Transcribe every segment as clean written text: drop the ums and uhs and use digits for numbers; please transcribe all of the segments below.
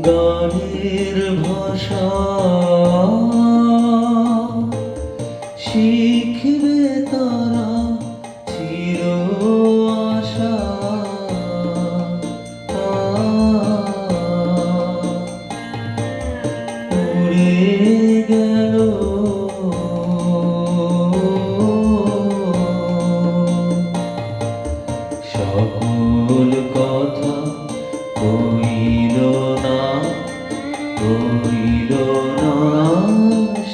গানের ভাষা শিখবে তারা চির আশা উড়ে গেল সকল কথা কইল না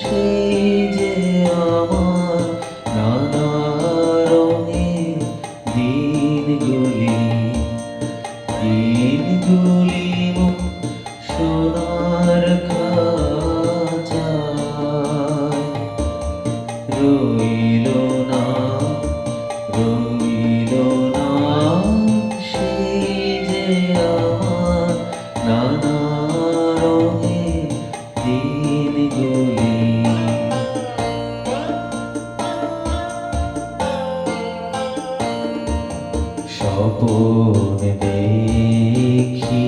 সেই যে আমার নানা রঙের দিনগুলি সোনার খাঁচায় রইল না সেই যে আমার নানা রঙের দিনগুলি। স্বপ্ন দেখি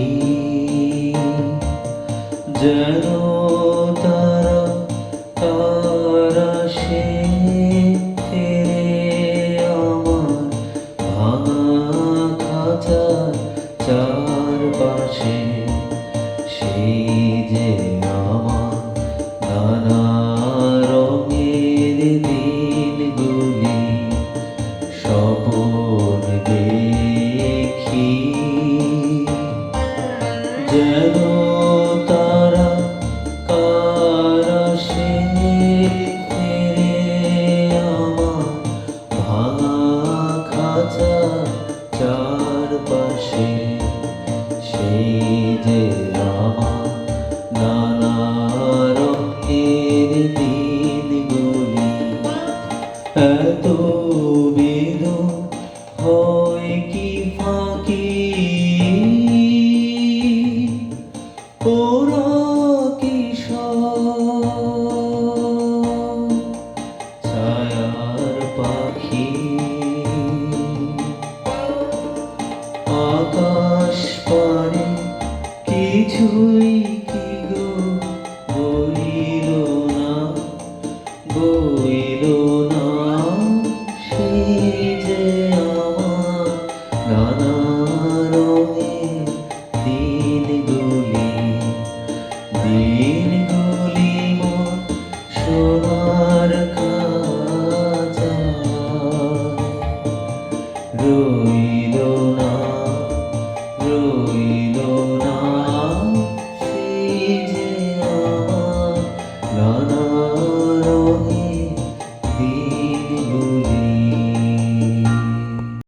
যেন তারা সে আমার ভাঙা খাঁচার চারপাশে সেই যে আমার নানা রঙের দিনগুলি। স্বপ্ন দেখি যেন তারা কারা সে আমার ভাঙা খাঁচা চারপাশে সেই যে আমার নানা রঙের দিনগুলি। এত বেদন হয় কি ফাঁকি ওরা কি ছায়ার পাখি আকাশ পারে কিছু